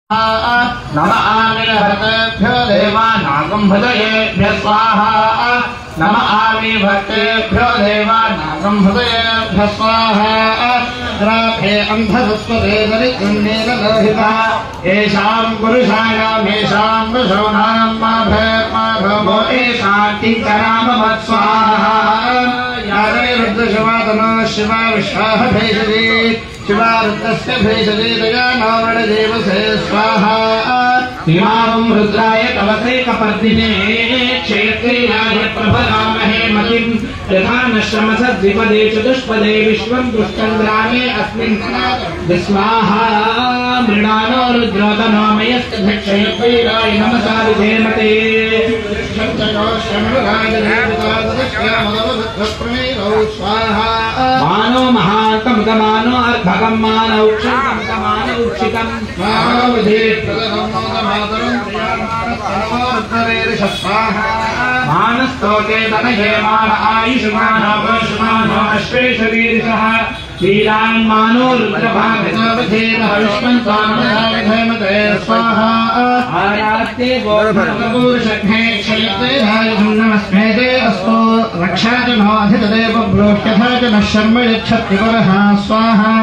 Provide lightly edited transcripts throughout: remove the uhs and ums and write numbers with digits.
नम आविर्भक्तेभ्यो देवानागं हृदयेभ्यः स्वाहा नम आविर्भक्तेभ्यो देवानागं हृदयेभ्यः स्वाहा ग्राभे अन्धसस्वते दरिद्रन्नेरलोहिता येषां पुरुषाणां येषां वृषोणां माभो येषां किङ्करामवत्स्वाहा यादविरुद्धशिवातनो शिवा विश्वाह भेषजे शिवारुद्रस्य भेषजे दया नावणदेवसे स्वाहा इमां रुद्राय कवसे कपर्दिने क्षेत्रीयाय प्रभरामहे मतिं यथा नश्रमसद्विपदे चतुष्पदे विश्वं दुष्टन्द्रामे अस्मिन् स्वाहा मृणानो रुद्रोतनो मयस्य धिक्षयत्वैराय नमसा विधेमते स्वाहा मानो महान्तम मानो अर्धकं मानो क्षितं मानो क्षितं मानो मानस्तोके तनये मान आयुष्मानो वर्षमानो अश्वेशवीरिषः लीलान् मानो रुद्रभागवतेन हविष्मन्तामधेमते स्वाहा आरात्ते गोर्भपूर्षघ्ने क्षयते नमस्मेते अस्तु रक्षाजनो अधिदेव ब्रोह्यथा च नः शर्म यच्छत्तिपरः स्वाहा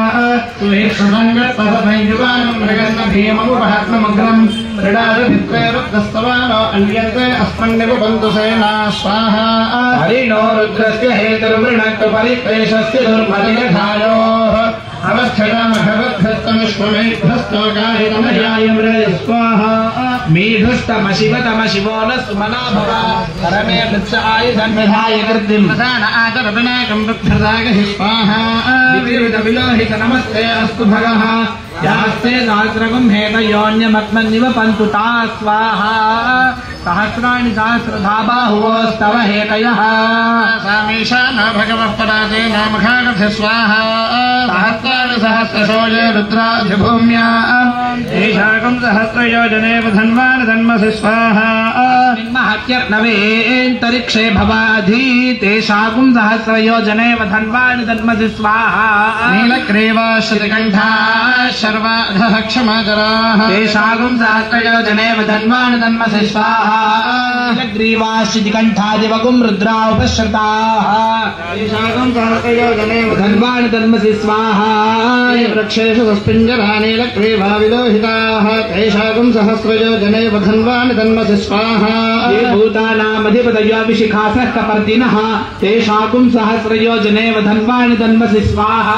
सुहेक्षुरङ्गत्पदभैजुवानं मृगन्न भीममुपहत्नमग्रम् क्रीडाभिप्रेरुद्धस्तवानो अन्यन्ते अस्मन्निवबन्धु सेना स्वाहा हरिणो रुद्रस्य हेतुर्वृणक्तु परिप्रेषस्य दुर्मलिनघायोः अवस्थितमभवद्भस्तमिष्वमेभ्यस्तोकाहितमयाय मृदे स्वाहा मेधुस्तमशिवतमशिवो न सुमना भव परमे वृत्स आयुधन्विधाय कृतिं प्रधान आदरविनाकं वृद्धदागहि स्वाहा विविधविलोहित नमस्ते अस्तु भगः यास्ते सहस्रगुं हेतयोन्यमत्मन्निव पन्तु ता स्वाहा सहस्राणि सहस्रधा बाहुवोस्तव हेतयः सामीशा न भगवः पराजे नामखागस्य स्वाहा सहस्राणि सहस्रशोजे रुद्राधिभूम्या एषाकं सहस्रयोजने धन्वान् धन्मसि स्वाहा महत्यर्णवेन्तरिक्षे भवाधि तेषाकं सहस्रयोजने धन्वान् धन्मसि स्वाहा नीलग्रीवाश्रिकण्ठा शर्वाधः क्षमाकराः तेषाकं सहस्रयोजने धन्वान् धन्मसि स्वाहा नीलग्रीवाश्रिकण्ठादिवगुं रुद्रा उपश्रुताः तेषाकं सहस्रयोजने धन्वान् धन्मसि स्वाहा वृक्षेषु सुस्पिञ्जरा नीलग्रीवा विलोहिताः तेषाकं सहस्रयोजने धन्वान् धन्मसि स्वाहा ये भूतानामधिपतयो विशिखासः कपर्दिनः तेषाकं सहस्रयोजने धन्वान् धन्मसि स्वाहा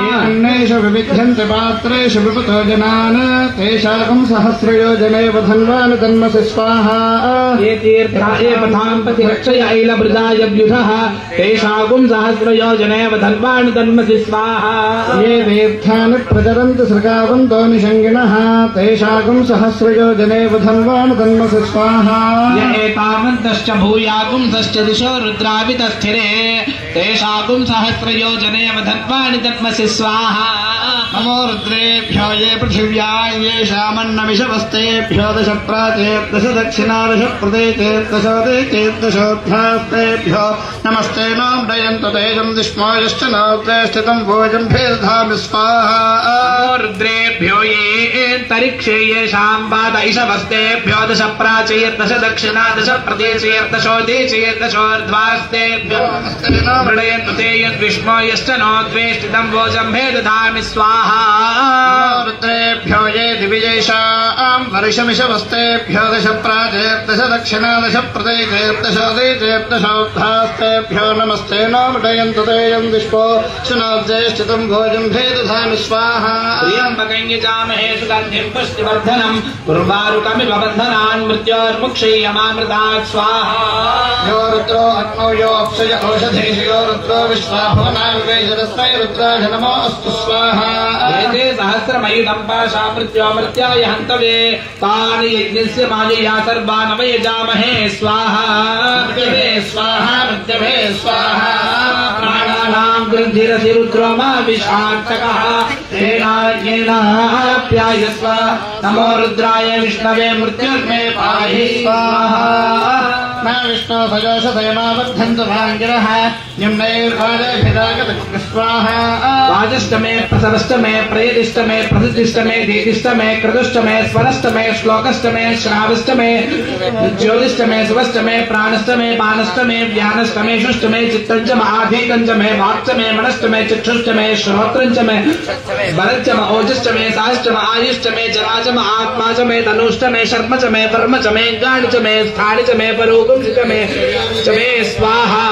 ये अन्नेषु विविध्यन्ते पात्रेषु विपतो जनान् तेषाकं सहस्रयोजने धन्वान् धन्मसि स्वाहा ये तीर्था ये पथां पथि रक्षय ऐलवृदाय व्युधः तेषाकं सहस्रयोजने धन्वान् धन्मसि स्वाहा ये तीर्थानि प्रचरन्ति सृगावन्तो निषङ्गिणः तेषाकं सहस्रयोजने धन्वान् धन्मसि स्वाहा य एतावन्तश्च भूयागुंसश्च दिशो रुद्रावितस्थिरे तेषाकं सहस्रयोजने धन्वान् धन्मसि स्वाहा नमो रुद्रेभ्यो ये पृथिव्या येषामन्नमिषवस्तेभ्यो दश प्राचेर्दश दक्षिणादश प्रदेचेर्दशोदेचेर्दशोऽभ्यास्तेभ्यो नमस्ते नो डयन्तु तेजं दिष्मोयश्च नोत्रे स्थितं भोजं भेदधामि स्वाहा रुद्रेभ्यो येऽन्तरिक्षे येषां पादैशवस्तेभ्यो दश प्राचेर्दश दक्षिणादश प्रदेचेर्दशोदेचेर्दशोर्ध्वास्तेभ्यो मृडयन्तु ते यद्विष्मोयश्च नोत्रे स्थितं भोजं भेदधामि स्वाहा रुद्रेभ्यो ये दिविजेषां वर्षमिषवस्तेभ्यो दश प्राचेर्दश दक्षिणादश प्रदेचेर्दशोदेचेर्दशोऽभ्यास्तेभ्यो नमस्ते नो मृडयन्तु तेयं दिष्पो शुनोज्येष्ठितं भोजं भेदधामि स्वाहा त्र्यम्बकं यजामहे सुगन्धिं पुष्टिवर्धनं उर्वारुकमिव बन्धनान् मृत्योर्मुक्षीयमामृतात् स्वाहा यो रुद्रो अग्नौ यो अप्सय औषधेषु यो रुद्रो विश्वाभुवनान्वेषरस्मै रुद्राय नमोऽस्तु स्वाहा एते सहस्रमयुधं पाशा मृत्योमृत्याय हन्तवे तानि यज्ञस्य मायया सर्वान् वयजामहे स्वाहा मृत्यवे स्वाहा मृत्यवे स्वाहा प्राणानां गृन्धिरसि रुद्रो मा विषाक्तकः तेनाप्यायस्व नमो रुद्राय विष्णवे मृत्युर्मे पाहि स्वाहा मा विष्णो सजोषधयमावर्धन्तु भाङ्गिरः निम्नैर्वाजभिरागतस्वाहा वाजष्टमे प्रसवष्टमे प्रेदिष्टमे प्रसिद्धिष्टमे दीदिष्टमे कृतुष्टमे स्वरष्टमे श्लोकष्टमे श्रावष्टमे ज्योतिष्टमे सुवष्टमे प्राणष्टमे बाणष्टमे व्यानष्टमे शुष्टमे चित्तञ्चम आधीकञ्चमे वाक्चमे मनष्टमे चक्षुष्टमे श्रोत्रञ्चमे बलञ्चम ओजष्टमे साष्टम आयुष्टमे जराचम आत्माचमे तनुष्टमे शर्मचमे वर्मचमे गाणिचमे स्थानिचमे परोगुंचमे चमे स्वाहा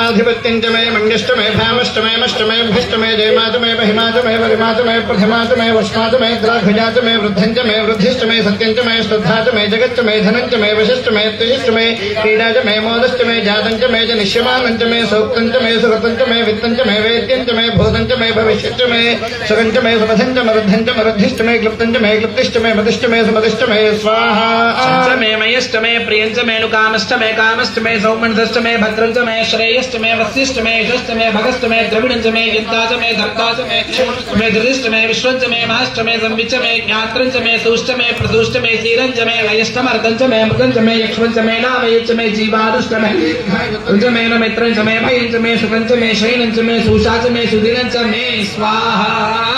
आधिपत्यञ्चमे मण्यष्टमे भामष्टमे मष्टमे भष्टमे जयमाचमे महिमाचमे वरिमाचमे प्रथिमाचमे वष्माचमे द्राघुजाचमे वृद्धञ्चमे वृद्धिष्टमे सत्यञ्चमे श्रद्धाचमे जगच्चमे धनञ्चमे वशिष्टमे तेजष्टमे क्रीडाचमे मोदश्चमे जातञ्चमे च निश्यमानञ्चमे सौक्तञ्चमे सुकृतञ्चमे वित्तञ्चमे वेद्यञ्चमे भूतञ्चमे भविष्यच्चमे सुगञ्चमे सुमधञ्चमे रुद्धञ्चमे रुद्धिष्टमे क्लुप्तञ्चमे क्लुप्तिष्टमे मदिष्टमे सुमदिष्टमे स्वाहा पंचमे मयष्टमे प्रियञ्चमे नुकामष्टमे कामष्टमे सौमनष्टमे भद्रञ्चमे श्रेयष्टमे वसिष्टमे यशष्टमे भगष्टमे द्रविणञ्चमे यन्ताचमे धर्ताचमे धृतिष्टमे विश्वञ्चमे महाष्टमे संविच्चमे ज्ञात्रञ्चमे सूष्टमे प्रसूष्टमे सीरञ्चमे लयष्टमर्दञ्चमे मृगञ्चमे यक्ष्मञ्चमे नामयच्चमे जीवादुष्टमे उञ्चमे नमित्रञ्चमे भयञ्चमे शुकञ्चमे शयनञ्चमे सूषाचमे सुदिनञ्चमे स्वाहा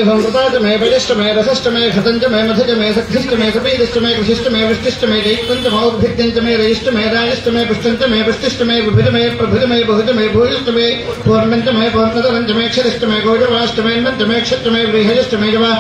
संवृताचमे बलिष्टमे रसष्टमे घृतञ्चमे मधुजमे सखिष्टमे कपीदिष्टमे कृषिष्टमे वृष्टिष्टमे जयित्वञ्चमे औद्भिद्यञ्चमे रयिष्टमे रायष्टमे पुष्टञ्चमे पुष्टिष्टमे विभुजमे प्रभुजमे बहुजमे भूयिष्टमे पूर्णञ्चमे पूर्णतरञ्चमे क्षरिष्टमे गोजवाष्टमे नञ्चमे क्षत्रमे व्रीहयष्टमे जवा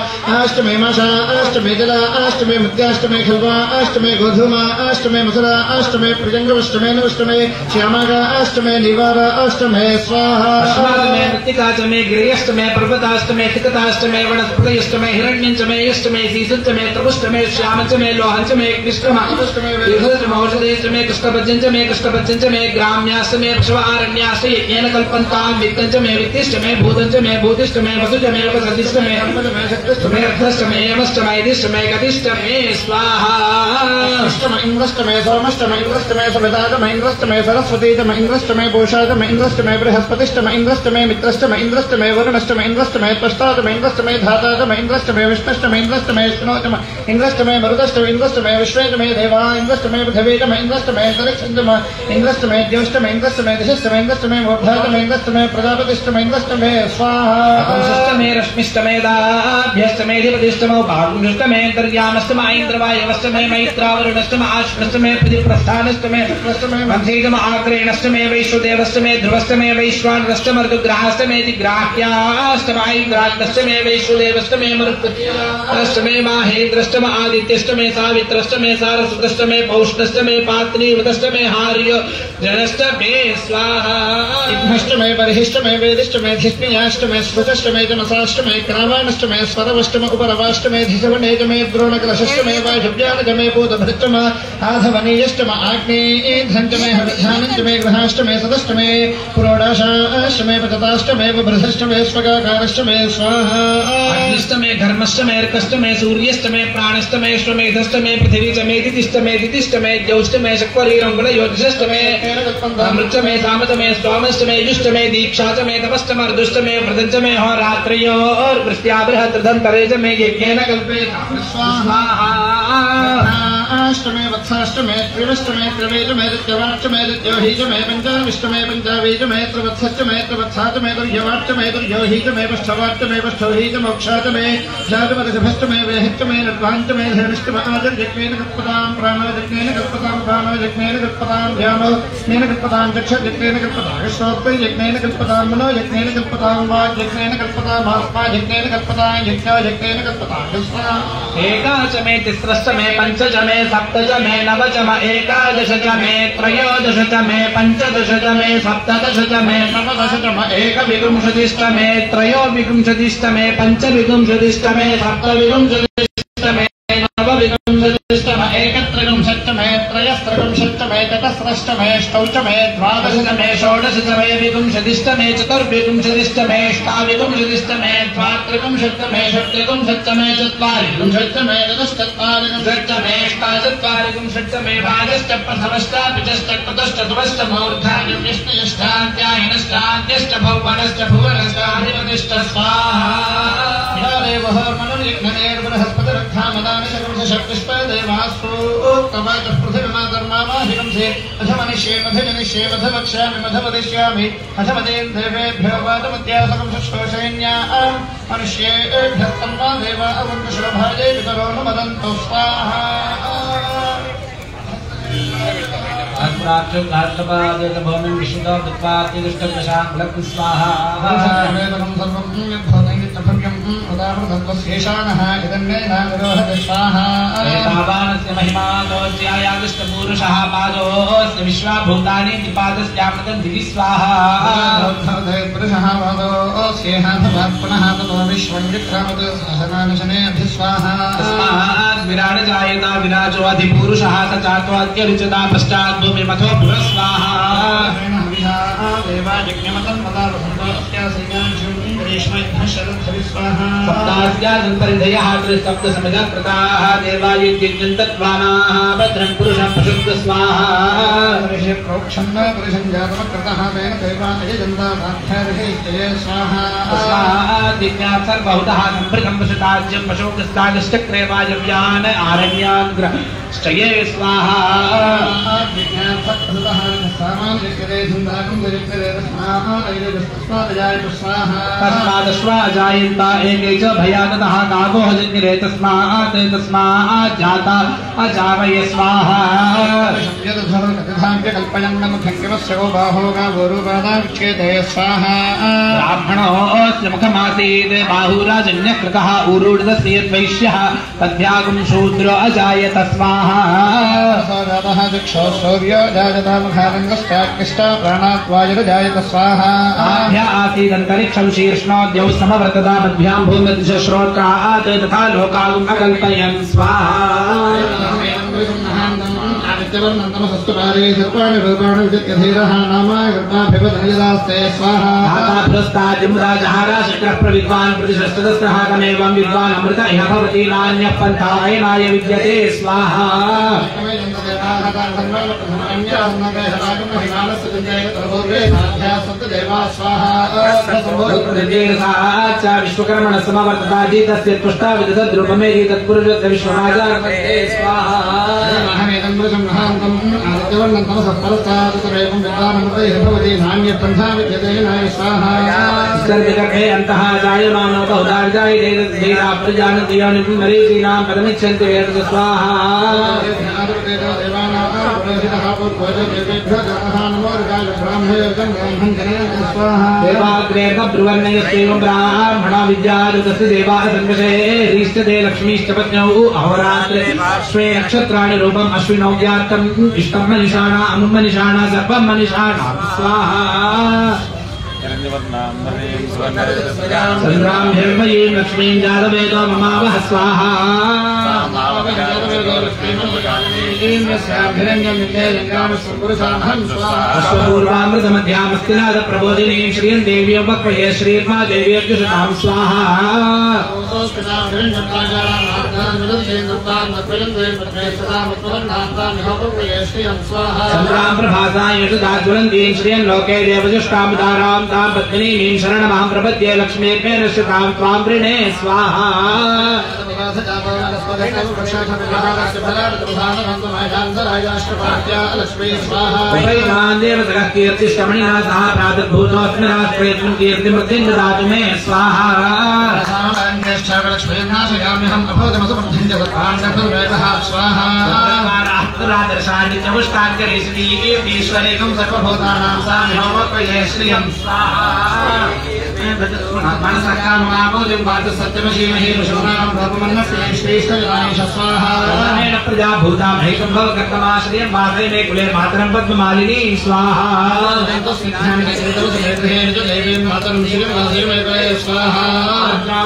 अष्टमे माषा अष्टमे जला अष्टमे मृत्याष्टमे खल्वा अष्टमे गोधूमा अष्टमे मथुरा अष्टमे प्रजङ्गवष्टमे नवष्टमे श्यामागा अष्टमे निवार अष्टमे स्वाहा अष्टमे मृत्तिकाचमे गिरियष्टमे पर्वताष्टमे तिकताष्टमे वनस्पतयष्टमे हिरण्यञ्चमे यष्टमे सीसञ्चमे त्रिपुष्टमे श्यामञ्चमे लोहञ्चमे कृष्णमाष्टमे औषधेष्टमे कृष्णपद्यञ्चमे कृष्णपद्यञ्चमे ग्राम्याष्टमे पशुवारण्याष्ट यज्ञेन कल्पन्तां वित्तञ्चमे वित्तिष्टमे भूतञ्चमे भूतिष्टमे वसुजमे वसतिष्टमे अर्थष्टमे अर्थष्टमे यमष्टमे दिष्टमे गतिष्टमे स्वाहा अष्टमे इन्द्रष्टमे सोमष्टमे इन्द्रष्टमे सविताचमे इन्द्रष्टमे सरस्वतीचमे इन्द्रष्टमे पूषाचमे इन्द्रष्टमे बृहस्पतिष्टमे इन्द्रष्टमे मित्रष्टमे इन्द्रष्टमे वरुणष्टमे इन्द्रष्टमे त्वष्टाचमे इन्द्रष्टमे धाताचमे इन्द्रष्टमे विष्णुष्टमे इन्द्रष्टमे विष्णोचमे इन्द्रष्टमे मरुदष्टमे इन्द्रष्टमे विश्वेचमे देवा इन्द्रष्टमे पृथिवीचमे इन्द्रष्टमे अंतरिक्षञ्चमे इन्द्रष्टमे द्योष्टमे इन्द्रष्टमे दिशष्टमे इन्द्रष्टमे मूर्धाचमे इन्द्रष्टमे प्रजापतिष्टमे इन्द्रष्टमे स्वाहा अष्टमे रश्मिष्टमे दाभ्यष्टमे अधिपतिष्टमे उपागुष्टमे अंतर्यामष्टमे ऐन्द्रवायवष्टमे मैत्रावरुणष्टमे आश्वष्टमे प्रतिप्रस्थानष्टमे मध्येजम आग्रेणष्टमे वैश्वदेवष्टमे ध्रुवष्टमे वैश्वानष्टमर्दुग्राहष्टमे दिग्राह्याष्टमे ऐन्द्राष्टमे वैश्वदेवष्टमे मरुत्तष्टमे माहेन्द्रष्टमे आदित्यष्टमे सावित्रष्टमे सारस्वतष्टमे पौष्णष्टमे पात्नीवतष्टमे हार्य जनष्टमे स्वाहा इन्द्रष्टमे बर्हिष्टमे वेदिष्टमे धिष्ण्याष्टमे स्फुटष्टमे जमसाष्टमे क्रामाणष्टमे स्वरवष्टमे उपरवाष्टमे धिसवनेजमे द्रोणकलशष्टमे वायुव्यानजमे बोधभृष्टमे आधवनीयष्टमे आग्नेयध्रञ्जमे हविध्यानञ्जमे गृहाष्टमे सदष्टमे पुरोडाशाष्टमे पचताष्टमे वभृधष्टमे स्वगाकारष्टमे स्वाहा अग्निष्टमे घर्मष्टमे अर्कष्टमे सूर्यष्टमे प्राणष्टमे श्वमेधष्टमे पृथिवीचमे दितिष्टमे दितिष्टमे ज्यौष्टमे शक्वरीरङ्गुल ज्योतिषष्टमे अमृतमे सामतमे स्वामष्टमे युष्टमे दीक्षाचमे तपष्टमे अर्धुष्टमे व्रतञ्चमे होरात्रयोर्वृष्ट्याबृहद्रदन्तरेजमे यज्ञेन कल्पे स्वाहा अष्टमे वत्साष्टमे त्रिवष्टमे त्रिवेजमे दित्यवाष्टमे दित्योहीजमे पञ्चाविष्टमे पञ्चावीजमे त्रिवत्सष्टमे त्रिवत्साचमे दुर्यवाष्टमे दुर्योहीजमे पष्ठवाष्टमे पष्ठोहीजमोक्षाचमे जातमदशभष्टमे वेहिष्टमे नट्वाञ्चमे धर्मिष्टमे आजर्यज्ञेन कल्पतां प्राणोयज्ञेन कल्पतां प्राणोयज्ञेन कल्पतां ध्यानोयज्ञेन कल्पतां चक्षुर्यज्ञेन कल्पतां श्रोत्रयज्ञेन कल्पतां मनोयज्ञेन कल्पतां वाग्यज्ञेन कल्पतां आत्मायज्ञेन कल्पतां यज्ञोयज्ञेन कल्पतां एकाचमे तिस्रष्टमे पञ्चचमे सप्तचमे नवचमे एकादशचमे त्रयोदशचमे पञ्चदशचमे सप्तदशचमे नवदशचमे एकविंशतिष्टमे त्रयोविंशतिष्टमे पञ्चविंशतिष्टमे सप्तविंशतिष्टमे नवविंशतिष्टमे एकत्रिंशत्तमे त्रयस्त्रिंशत्तमे चतस्रष्टमे ष्टौचमे द्वादशतमे षोडशतमे विंशतिष्टमे चतुर्विंशतिष्टमे अष्टाविंशतिष्टमे द्वात्रिंशत्तमे षट्त्रिंशत्तमे चत्वारिंशत्तमे चतुश्चत्वारिंशत्तमे अष्टाचत्वारिंशत्तमे भागश्च प्रथमश्चापिचश्च कृतश्चतुरश्चमूर्धानि विष्णुयष्टान्त्यायनश्चान्त्यश्च भुवनश्च भुवनश्चाधिपतिश्च स्वाहा बृहस्पतिरक्षामदानि शक्तिष्पदेवास्तु तवाच पृथिवी माधर्मावाहिकंसे अथ मनिष्ये मधजनिष्ये मधवक्ष्यामि मधवदिष्यामि अथ मदेन देवेभ्यो वादमत्यासकं शुश्रूषयन्या मनुष्येभ्यस्तम्मा देव अवन्तशोभायै पितरो न वदन्तु स्वाहा अत्राक्षं घातपादेन भूमिं विष्णुतो दुःखातिदुष्टदशां लक्ष्मी स्वाहा सर्वं सर्वं यद्भवतं यत्तभव्यं उदाहरणतत्त्वशेषानः इदन्नेनाविरोहति स्वाहा एतावानस्य महिमा तोज्यायादिष्टपूरुषः पादोऽस्य विश्वाभूतानि निपातस्यामृतं दिवि स्वाहा पुरुषः पादोऽस्येह भवात् पुनः ततो विश्वं विक्रामत् सहनानशने अधिस्वाहा तस्मात् विराट जायता विराजो अधिपुरुषः स चात्वाद्यरुचता पश्चात् भूमिमथो पुरस्वाहा सप्तास्यादन्तरिधयः सप्तसमिधकृताः देवायुज्यन्तत्वानाः भद्रं पुरुषं पशुत्व स्वाहा प्रोक्षं पुरुषं जातमकृतः तेन देवानयजन्तासाध्याभिः स्वाहा तस्मात् सर्वभूतः सम्भृतं पशुताज्यं पशोक्स्तादश्चक्रे वायव्यान् आरण्यान् ग्रहश्चये स्वाहा तस्मादश्वाजायन्ता एके च भयानतः कागो हजन्यरे तस्मात् जाता अजावय स्वाहा ब्राह्मणोऽस्य मुखमासीत् बाहुराजन्यकृतः ऊरूढदस्यद्वैश्यः तद्भ्यागं शूद्रो अजायत स्वाहा जायत स्वाहा आसीदन्तरिक्षं शीर्ष्णोद्यौ समवर्तता मध्यां भूमिश्रोत्रात् तथा लोकागुम् अकल्पयन् स्वाहा विद्वान् प्रतिशस्तदस्त्रहाकमेवं विद्वान् अमृत इह भवति नान्यः पन्थायनाय विद्यते स्वाहा विश्वकर्मण समवर्तता जीतस्य तुष्टा विदधद्रूपमे तत्पुरुषस्य विश्वराजा स्वाहा अन्तः जायमानो बहुधार्जायिता प्रजानतीयोनिं मरीचीनां पदमिच्छन्ति वेद स्वाहा देवाग्रेतब्रुवर्णयस्यैवं ब्राह्मणा विद्यारुतस्य देवाः संकषे ह्रीष्टते लक्ष्मीश्च पत्न्यौ अहोरात्रे स्वे नक्षत्राणि रूपम् अश्विनौ व्यात्तम् इष्टं मनिषाणा अमुं मनिषाणा सर्वं मनिषाणा स्वाहा संग्राम हिरण्मयीं लक्ष्मीं जातवेदो ममावह स्वाहा अश्वपूर्वामृतमध्यामस्तिनाद प्रबोधिनीं श्रियं देवीं वक्वये श्रीर्मा देवीर्जुषतां स्वाहा संग्राम प्रभासां यशदाज्वलन्तीं श्रियं लोके देवजुष्टामुदारां तां पद्मिनीं शरणमां प्रपद्ये लक्ष्मीर्मे नश्यतां त्वां वृणे स्वाहा कीर्तिष्टमणिना सह प्रातर्भूतोऽस्मिन् कीर्तिमृद्धिं ददातु मे स्वाहा ईश्वरेकं सर्वभूतानां सामिहोपये श्रियं स्वाहा प्रजा भूता भैकम्भवकर्तमाश्रियं मातरे मे कुले मातरं पद्ममालिनी स्वाहा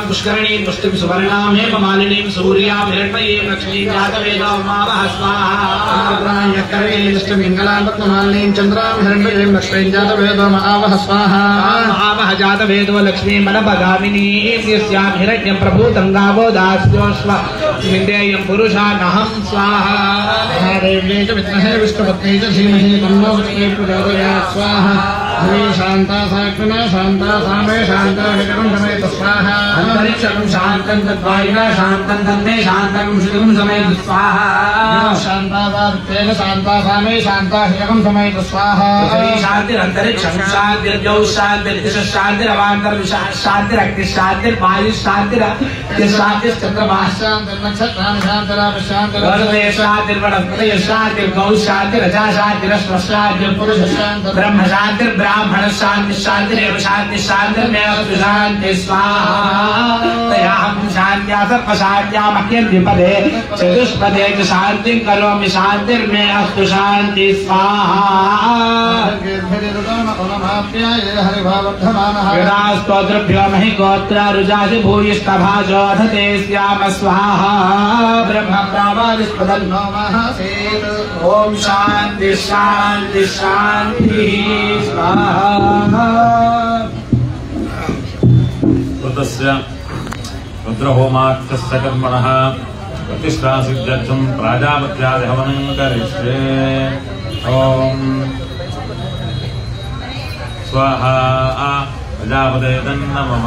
पुष्करणीं पुष्टिं सुवर्णां हेममालिनीं सूर्यां हिरण्मयीं लक्ष्मीं जातवेदो मावह स्वाहा चन्द्रां हिरण्मयीं लक्ष्मीं जातवेदो मावह स्वाहा मावह जातवेदो लक्ष्मीं मनपगामिनीं यस्यां हिरण्यं प्रभूतं गावो दास्योश्व विन्देयं पुरुषानहं स्वाहा देव्यै च विद्महे विष्णुपत्न्यै च धीमहि तन्नो विष्णुः प्रचोदयात् स्वाहा शांता साक्षिणा शांता सामे शांता हितकं समेत स्वाहा अंतरिक्षं शान्तं तद्वायुना शान्तं तन्मे शान्तं श्रुतं समेत स्वाहा शांता सात्तेन शांता सामे शांता हितकं समेत स्वाहा शान्तिरन्तरिक्षं शान्तिर्जौ शान्तिर्दिशः शान्तिरवान्तरं शान्तिरग्निः शान्तिर्वायुः शान्तिश्चन्द्रमाः शान्तिर्नक्षत्राणि शान्तिरापि शान्तिर्वरुणे शान्तिर्वनस्पतयः शान्तिर्गौ शान्तिरजा शान्तिरश्वः शान्तिर्पुरुषः शान्तिः ब्रह्म शान्तिर्ब्राह्मणः शान्तिः शान्तिरेव शान्तिः शान्तिर्मेवस्तु शान्तिः स्वाहा तयाहं शान्त्या सर्वशान्त्या मह्यद्विपदे चतुष्पदे च शान्तिं करोमि शान्तिर्मे अस्तु शान्तिः स्वाहा स्तोत्रभ्यो महि गोत्रारुजासि भूयिष्ठभाजोधते स्याम स्वाहा ब्रह्म प्रावादिस्पदन्नो महासेत् ॐ शान्ति शान्ति शान्तिः स्वाहा तस्य रुद्रहोमाख्यस्य कर्मणः प्रतिष्ठासिद्ध्यर्थं प्राजापत्यादिहवनं करिष्ये ॐ स्वाहा ప్రజాపతే నమః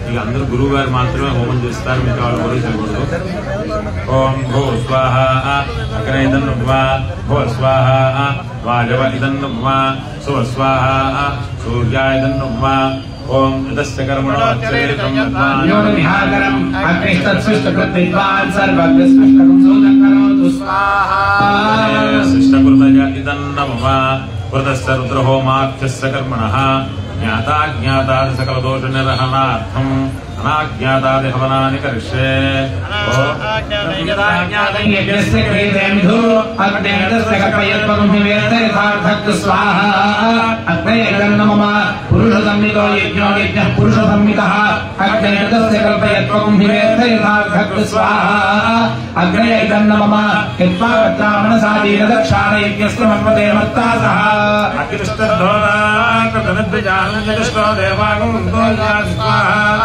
ఇక అందరూ గురువు గారు మాత్రమే హోమం చేస్తారు మీకు వాళ్ళు కూడా చేయకూడదు ఓం భూ స్వాహ అగ్నే ఇదన్నుమా భూ స్వాహ వాజవ ఇదన్నుమా సువ స్వాహ సూర్యాయ ఇదన్నుమా ఓం యదస్య కర్మణో యోగవిహారకరం అగ్నిస్తత్సృష్టకృద్విద్వాన్ సర్వజ్ఞస్పృష్టకం సోదకరోతు స్వాహా శిష్టకృతయ ఇదన్నమః వృతస్య రుద్రహోమాఖ్యస్య కర్మణః ज्ञाताज्ञातादि सकलदोषनिर्हणार्थम् अनाज्ञातादिहवनानि करिष्ये यज्ञस्य क्रियतेऽन्धो अग्नेतस्य कल्पयत्वं हिमेतयथार्थक् स्वाहा अग्नेयजन्मम पुरुषसंहितो यज्ञो यज्ञः पुरुषसंहितः अग्नेतस्य कल्पयत्वं हिमेतयथार्थक् स्वाहा अग्नेयजन्मम यत्वा वत्रामणसादीनदक्षाण यज्ञस्य मन्वते मत्ता सह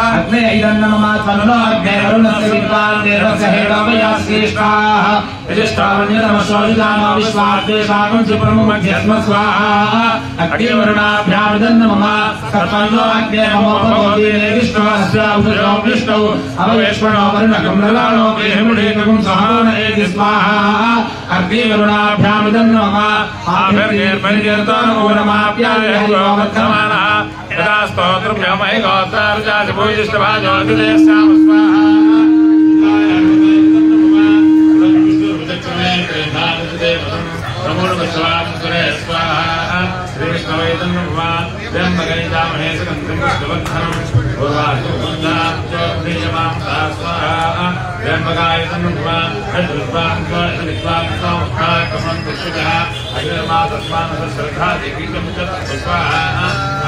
अग्ने इदन्नममात्मनो अग्ने वरुणस्य विद्वान् देवस्य हेडोवया श्रेष्ठाः यजिष्ठावन्यतमश्वविदानो विश्वाद्वेषाकं चिप्रमुमध्यस्म स्वाहा अग्ने वरुणाभ्यामिदन्नमम कर्मणो अग्ने ममोपमोदीने विष्णुवस्य उषो विष्णौ अववेश्वनो वरुणकं ललानो वेहिमुडेकं सहान एति स्वाहा अग्ने वरुणाभ्यामिदन्नमम आभिर्निर्भर्यर्तनो नमाप्यायः यदा स्तोत्रभ्यमहि गोत्रार्जासि भूयिष्ठभाजोऽतिदेश्याम स्वाहा नमोर्वस्वात्सुरे स्वाहा श्रीविष्णवेदन्नमः ब्रह्मगणितामहे सकन्तं विष्णुवर्धनं पूर्वासुगन्धाब्जोऽभिजमां स्वाहा ब्रह्मगायतन्नमः तद्विद्वांस्वामित्वां पुष्पजः अग्निर्मातस्मानसश्रद्धादिगीतं च स्वाहा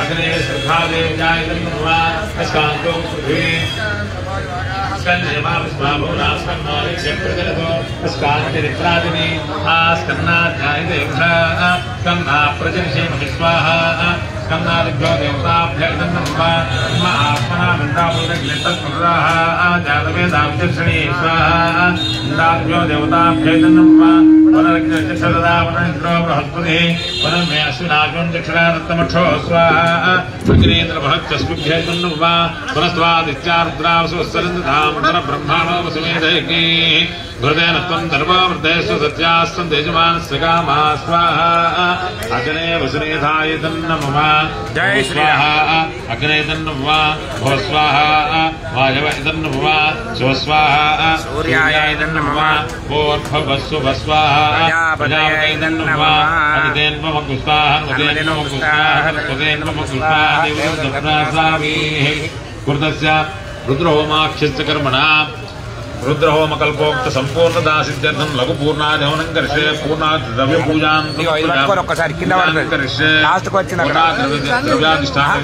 अग्ने श्रद्धादेव्यायतन्नमः अस्कान्तो पृथ्वी स्कन्नाध्यायिने स्कन्ना प्रजनिषे स्वाहा स्कन्नादिभ्यो देवताभ्य आत्मना वृन्दावनग्लितस्मृताः जातवेदाब्जक्षणे स्वाहा इन्द्रादिभ्यो देवताभ्य पुनरग्निर्चक्षरदा पुनरिन्द्रो बृहस्पतिः पुनर्मे अश्विनाग्नं दक्षिणारत्नमक्षो स्वाहा अग्नेन्द्रभक्तस्मिभ्य पुनस्त्वादित्यारुद्रावसुस्सरन्धां परब्रह्माणो वसुमेधयज्ञे घृतेन त्वं धर्मवृद्धेषु सत्यास्तं तेजमानस्य कामा स्वाहा अग्ने वसुनेधाय तन्नमः जय स्वाहा अग्ने तन्नमः भो स्वाहा वायव तन्नमः स्वस्वाहा सूर्याय तन्नमः भोर्भवस्सु भस्वाहा प्रजापतये तन्नमः अदितेन्ममः स्वाहा अदितेन्ममः स्वाहा अदितेन्ममः स्वाहा देवदत्तप्रासामीः कृतस्य रुद्रहोमाख्यस्य कर्मणा रुद्रहोम कल्पोक्त संपूर्ण दासित्यर्थं लघु पूर्णाधिहवनं करिष्ये पूर्णात् द्रव्य पूजां करिष्ये द्रव्याधिष्ठानं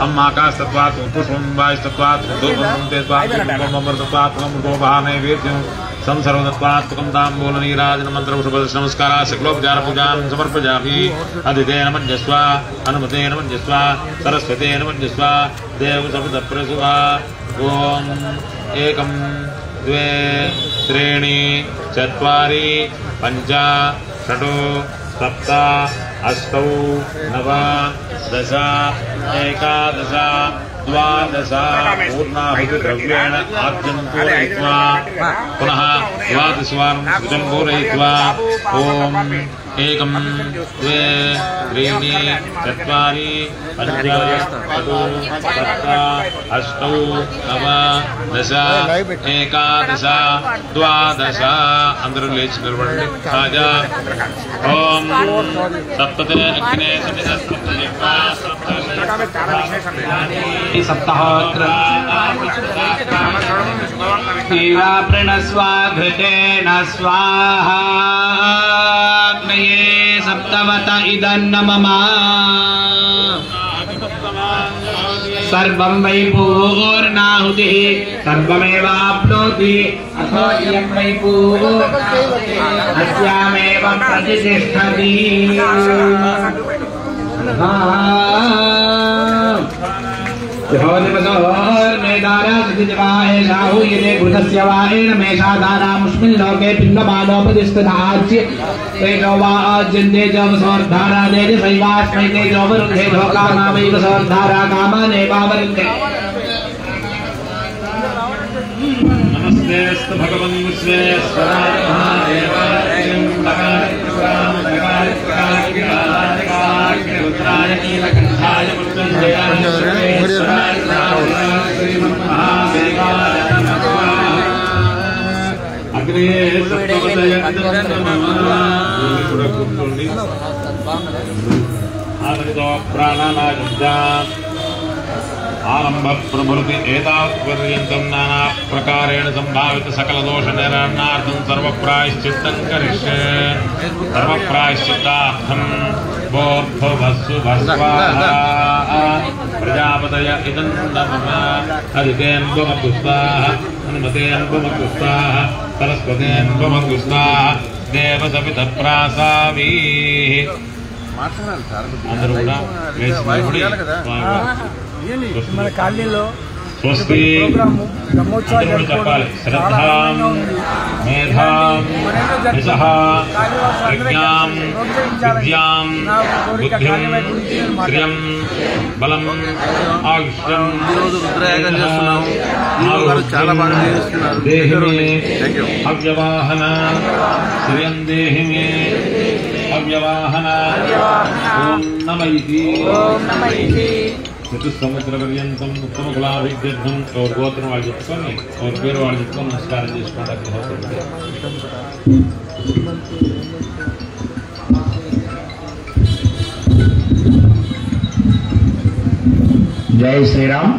अम्माकाशतत्वात् पुष्पं वायुस्तत्वात् धूपं तेत्वात् अमृतत्वात् अमृतोपहानैवेद्यं संसर्वदत्वात्मकं ताम्बूलनीराजनमन्त्रपुष्पदर्शनमस्काराः सकलोपचारपूजां समर्पयामि अदितेन मञ्जस्व हनुमतेन मञ्जस्व सरस्वतेन मञ्जस्व देवसमुद्रप्रसुवा ओम एकं द्वे त्रीणि चत्वारि पञ्च षट् सप्त अष्टौ नव दश एकादश द्वादश पूर्णाहुतिद्रव्येण आद्यं पूरयित्वा पुनः द्वादशवारं सुजं पूरयित्वा ॐ 1 2 त्रीणि चत्वारि पञ्च सप्त अष्टौ नव दश एकादश द्वादश అందరూ లేచి నిలబడండి రాజా ఓం సప్తతే అగ్నే सप्ताहोत्र प्रणस्वाघृतेन स्वाहाग्नये सप्तवत इदन्नममा सर्वं वै पूर्णाहुतिः सर्वमेवाप्नोति अथो इयं वै पूर्णाहुतिः अस्यामेव प्रतिष्ठति मेषाधारामुष्मिन् लोके पिण्डमानोपदिष्टधाच्य तेजो वा आज्यन्ते जवसोर्धारा देति सैवास्मै तेजोवरुद्धे लोकानामैव सोर्धारा कामानेवावरुद्धे नमस्तेस्तु भगवन् विश्वेश्वराय महादेवाय रुद्राय नीलकण्ठाय मृत्युञ्जयाय सर्वेश्वराय श्रीमन्महादेवाय नमः अग्रे सप्तपदय కూర్చోండి ఆనందో ప్రాణానాయుద్ధ आरंभ प्रभृति एतावत्पर्यन्तं नाना प्रकारेण संभावित सकल दोष निरारणार्थं सर्वप्रायश्चित्तं करिष्ये सर्वप्रायश्चित्तार्थं बोद्धवस्सु भस्वाहा प्रजापतय इदं नमः अधितेन्वमस्तु स्वाहा हनुमतेन्वमस्तु स्वाहा सरस्वतेन्वमस्तु स्वाहा देवसवितप्रासावीः అందరూ కూడా మన కాలనీలో స్వస్తి చెప్పాలి శ్రద్ధాం మేధాం యశః ప్రజ్ఞాం విద్యాం బుద్ధిం శ్రియం బలం ఆయుష్యం చాలా బాగా చేస్తున్నారు. దేహిమే అవ్యవాహన శ్రియం దేహిమే अव्यवाहन ओम नमः इति चतुस्समुद्रपर्यंतं उत्तमकुलाभिवृद्धिं और गोत्र वाले చెప్పుకొని और పేరు వాడు చెప్పుకొని నమస్కారం చేసుకోవడానికి అవుతుంది. జై శ్రీరామ్.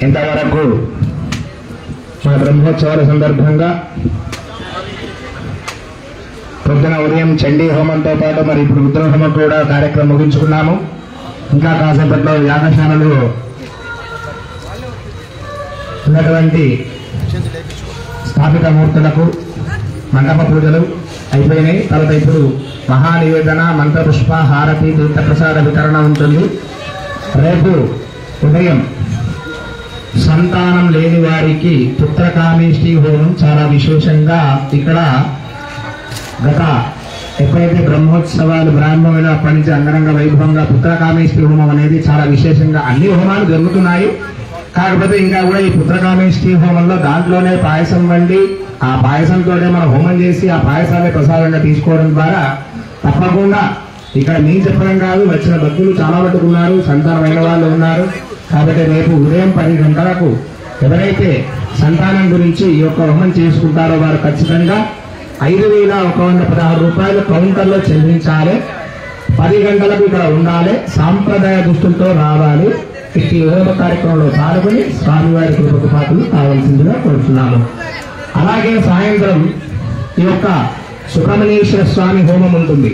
ఇంతవరకు మా బ్రహ్మోత్సవాల సందర్భంగా పొద్దున ఉదయం చండీ హోమంతో పాటు మరి ఇప్పుడు రుద్ర హోమం కూడా కార్యక్రమం ముగించుకున్నాము. ఇంకా కాసేపట్లో యాగశాలలో ఉన్నటువంటి స్థాపిత మూర్తులకు మండప పూజలు అయిపోయినాయి. తర్వాత ఇప్పుడు మహానివేదన, మంత్రపుష్ప, హారతి, తీర్థప్రసాద వితరణ ఉంటుంది. రేపు ఉదయం సంతానం లేని వారికి పుత్రకామేష్టి హోమం చాలా విశేషంగా ఇక్కడ గత ఎప్పుడైతే బ్రహ్మోత్సవాలు ప్రారంభమైన అప్పటి నుంచి అంగరంగ వైభవంగా పుత్రకామేష్టి హోమం అనేది చాలా విశేషంగా అన్ని హోమాలు జరుగుతున్నాయి. కాకపోతే ఇంకా కూడా ఈ పుత్రకామేష్టి హోమంలో దాంట్లోనే పాయసం వండి ఆ పాయసంతోనే మనం హోమం చేసి ఆ పాయసాన్ని ప్రసాదంగా తీసుకోవడం ద్వారా తప్పకుండా ఇక్కడ మేము చెప్పడం కాదు, వచ్చిన భక్తులు చాలా పట్టుకున్నారు, సంతానమైన వాళ్ళు ఉన్నారు. కాబట్టి రేపు ఉదయం 10 గంటలకు ఎవరైతే సంతానం గురించి ఈ యొక్క హోమం చేసుకుంటారో వారు ఖచ్చితంగా 5,116 రూపాయలు కౌంటర్లో చెల్లించాలి. 10 గంటలకు ఇక్కడ ఉండాలి. సాంప్రదాయ దుస్తులతో రావాలి. ఇట్టి హోమ కార్యక్రమంలో పాల్గొని స్వామివారి కృపకు పాత్రలు కావాల్సిందిగా కోరుతున్నాము. అలాగే సాయంత్రం ఈ యొక్క సుబ్రహ్మణ్యేశ్వర స్వామి హోమం ఉంటుంది.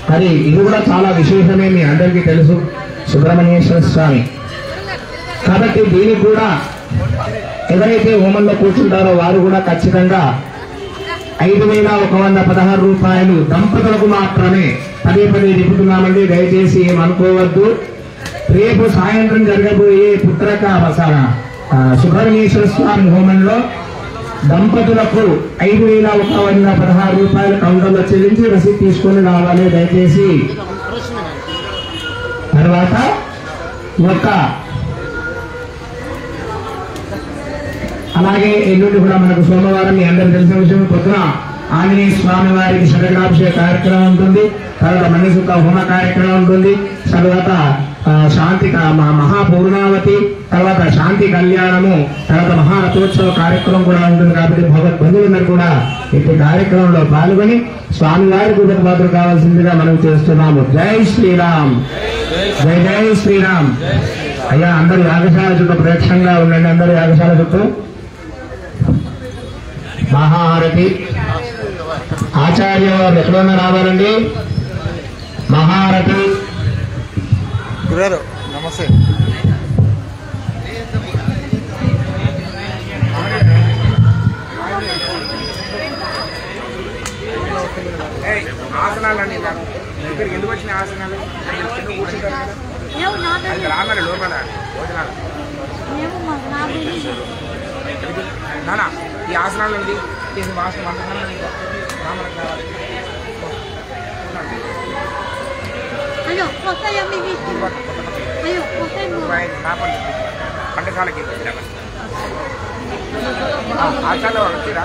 మరి ఇది కూడా చాలా విశేషమే, మీ అందరికీ తెలుసు సుబ్రహ్మణ్యేశ్వర స్వామి. కాబట్టి దీనికి కూడా ఎవరైతే హోమంలో కూర్చుంటారో వారు కూడా ఖచ్చితంగా 5,116 రూపాయలు దంపతులకు మాత్రమే. పదే చెబుతున్నామండి, దయచేసి ఏమనుకోవద్దు. రేపు సాయంత్రం జరగబోయే సుబ్రహ్మణ్యేశ్వర స్వామి హోమంలో దంపతులకు 5,116 రూపాయలు కౌంటర్లో చెల్లించి రసీదు తీసుకొని రావాలి దయచేసి. తర్వాత అలాగే ఎల్లుండి కూడా మనకు సోమవారం మీ అందరూ తెలిసిన విషయం పొద్దున ఆంజనేయ స్వామి వారికి శతకడాభిషేక కార్యక్రమం ఉంటుంది. తర్వాత మణిసుఖ హోమ కార్యక్రమం ఉంటుంది. తర్వాత శాంతి మహాపూర్ణావతి, తర్వాత శాంతి కళ్యాణము, తర్వాత మహారథోత్సవ కార్యక్రమం కూడా ఉంటుంది. కాబట్టి భగవద్ బంధువులందరూ కూడా ఇట్టి కార్యక్రమంలో పాల్గొని స్వామి వారికి ఉపపాత్ర కావాల్సిందిగా మనం చేస్తున్నాము. జై శ్రీరామ్, జై జై శ్రీరామ్. అయ్యా అందరూ యాగశాల చుట్టూ ప్రేక్షంగా ఉండండి. అందరూ యాగశాల చుట్టూ మహాహారతి. ఆచార్య వారు ఎక్కడన్నా రావాలండి. మహారథి గురుగారు నమస్తే. ఆసనాలండి ఇక్కడికి ఎందుకు వచ్చిన ఆసనాలు రావాలి లోపల భోజనాలు నానా ఈ ఆసనాలు ఉంది వాసన పంటకాలకి ఆచార్య వచ్చిరా